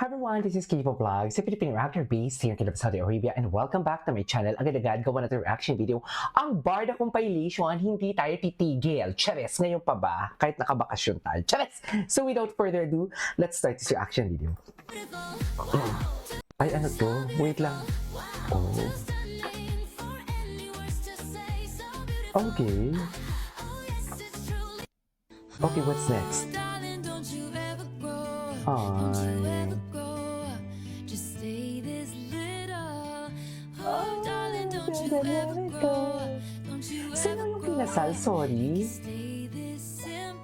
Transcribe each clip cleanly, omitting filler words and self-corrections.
Hi everyone, this is Kipo Vlogs, a Filipino reactor based here in Saudi Arabia, and welcome back to my channel. Agad-agad gawa natin reaction video. Ang Barda compilation, hindi tayo titigil. Chares, ngayon pa ba? Kahit nakabakasyon tayo. Chares! So without further ado, let's start this reaction video. Ay, ano to? Wait lang. Oh. Okay. Okay, what's next? Ay. Sino yung kinasal? Sorry.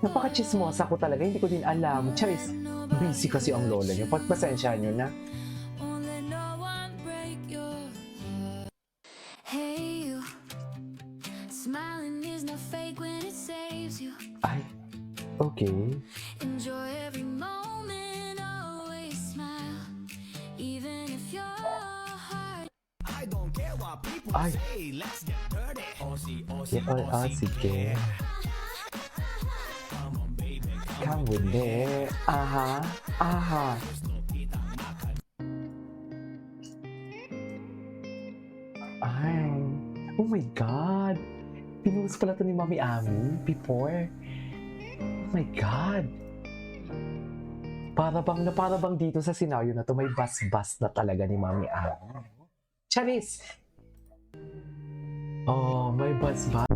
Napaka-chismosa ko talaga. Hindi ko din alam. Charis, busy kasi ang lola niyo. Pagpasensyahan niyo na. Ay, okay. Enjoy every moment, always smile, even if your heart. I don't care what people Ay. say. Let's get dirty. Aussie, Aussie, Sige. Come on, baby. Come with me. Aha. Aha. Ay. Oh my God. Pinuhos pala to ni Mami Ami before. Oh my God. Para bang dito sa senaryo na to may bas-bas na talaga ni Mami Ami. Charis! Oh, may bas-bas.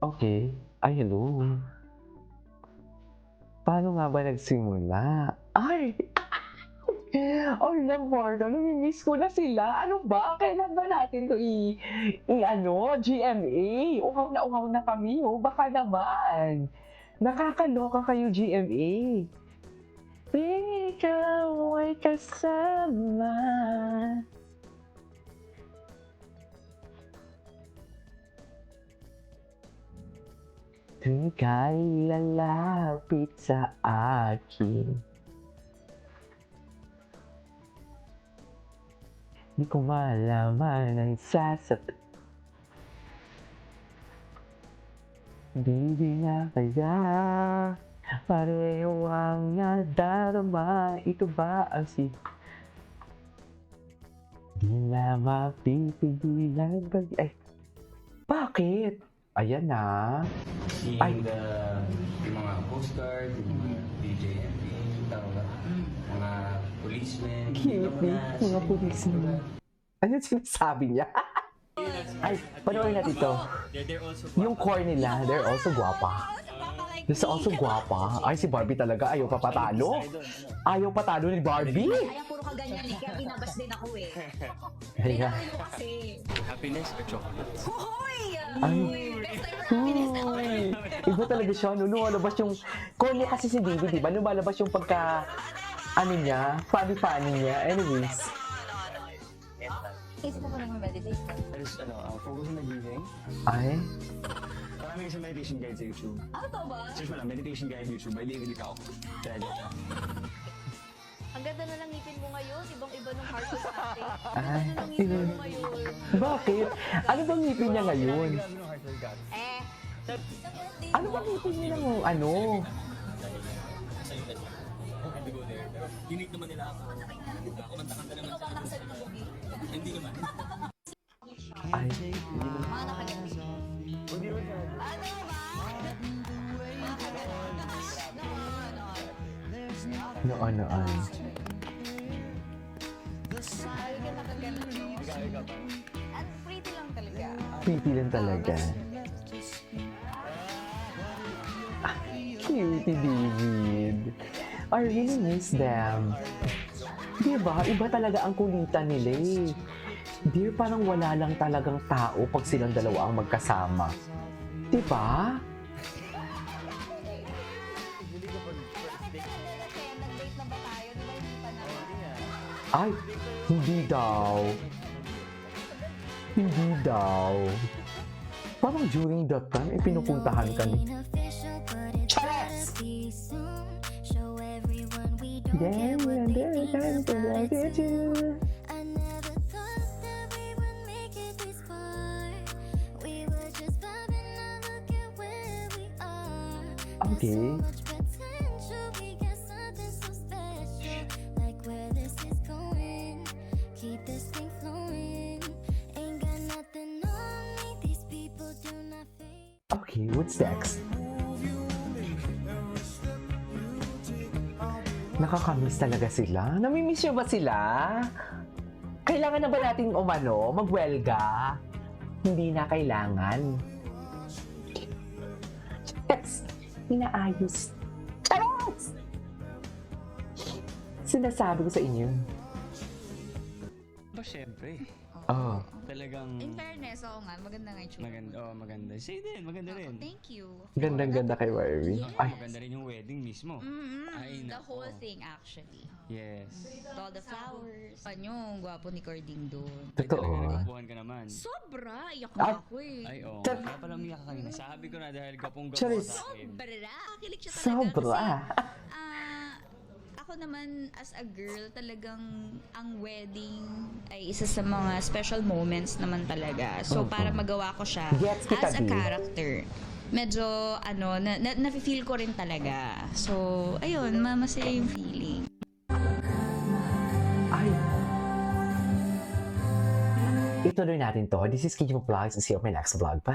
Okay. Ay, hello. Paano nga ba nagsimula? Ay! Ay, Lamborda, namimiss ko na sila. Ano ba? Kailan ba natin to GMA? Uhaw na kami, oh. Baka naman. Nakakaloka kayo, GMA. Ikaw ay kasama. Ika'y lalapit sa akin. Di ko malaman ang sasagot. Di na kaya pareho ang nadarama. Ito ba ang di na mapipigilan ay, bakit? Ayan na. Seeing Ay. yung mga Coast Guard, yung mga BJMP, tawag ba? Mga policemen. Cute, mga policemen. Ano yung sinasabi niya? Ay, panoorin natin ito. They're also Yung core nila, they're also guwapa. They're also guwapa. Ay, si Barbie talaga, ayaw pa patalo. Ayaw patalo ni Barbie. Kaya puro ka ganyan eh, kaya binabas din ako eh. Kaya, Ano kasi? happiness or chocolates. Hoy! ay, Best time for happiness na ako. uy, iba talaga siya, no? Lumalabas yung, core niya kasi si David, di ba? Lumalabas yung pagka, ano niya, funny niya. Anyways, Isip mo pa naman meditate ka. There's focus on the breathing. ay, Maraming isang meditation guide sa YouTube. Ano to ba? Search mo lang, meditation guide YouTube by David Licao. Try it. Ang ganda na lang ngipin mo ngayon. Ibang-iba nung heart ko sa atin. ay, Ano nang ngipin mo ngayon? bakit? Ano bang ngipin niya ngayon? Eh, Ano bang ngipin niya ng, ano? Dinig naman nila ako. Kumanta-kanta naman sila. Hindi naman. Ay, Mga nakaganda. noon. sabi ka nakaganda, no? At pretty lang talaga. Pretty lang talaga. Cutie David. I really miss them. Diba? Iba talaga ang kulitan nila eh. Dear, parang wala lang talagang tao pag silang dalawa ang magkasama. Diba? Kaya nag-date na ba tayo? Di ba hindi pa naman? Ay, hindi daw. Hindi daw. Parang during that time, pinupuntahan ka ni... Official, but it's Chares! gotta be soon. Show everyone we don't Damn, care what they think about it you. I never thought that we would make it this far. We were just vibing, now look at where we are. There's Okay. so much potential, we got something so special. Like where this is going, keep this thing flowing. Ain't got nothing on me, these people do not fade. Okay, what's next? Nakakamiss talaga sila. Namimiss nyo ba sila? Kailangan na ba natin magwelga? Hindi na kailangan. Yes! Inaayos. Charos! Sinasabi ko sa inyo. Ba, syempre. Oh, Talagang In fairness, oo nga, maganda nga yung tsura. maganda. Oh, maganda. Say din, maganda rin. Thank you. gandang-ganda kay Barbie. Yes. Ay, Maganda rin yung wedding mismo. Ay, The nako. whole thing actually. Yes. With all the flowers. Ano yung gwapo ni Cording doon. Ay, talaga totoo. nagkabuhan ka naman. Sobra! Iyak Ay. na ako eh. Ay, oo. Tat- Kaya pala umiyak ka kanina. Sabi ko na dahil gapong-gapo Charis. sa akin. Sobra! Kilig siya talaga. Sobra. Kasi, ako naman as a girl, talagang ang wedding ay isa sa mga special moments naman talaga. So, para magawa ko siya Gets kita, as a Di. character, medyo, nafe-feel ko rin talaga. So, ayun, masaya yung feeling. Ay. Ituloy natin to. This is Kijimo Vlogs. See you on my next vlog. Bye!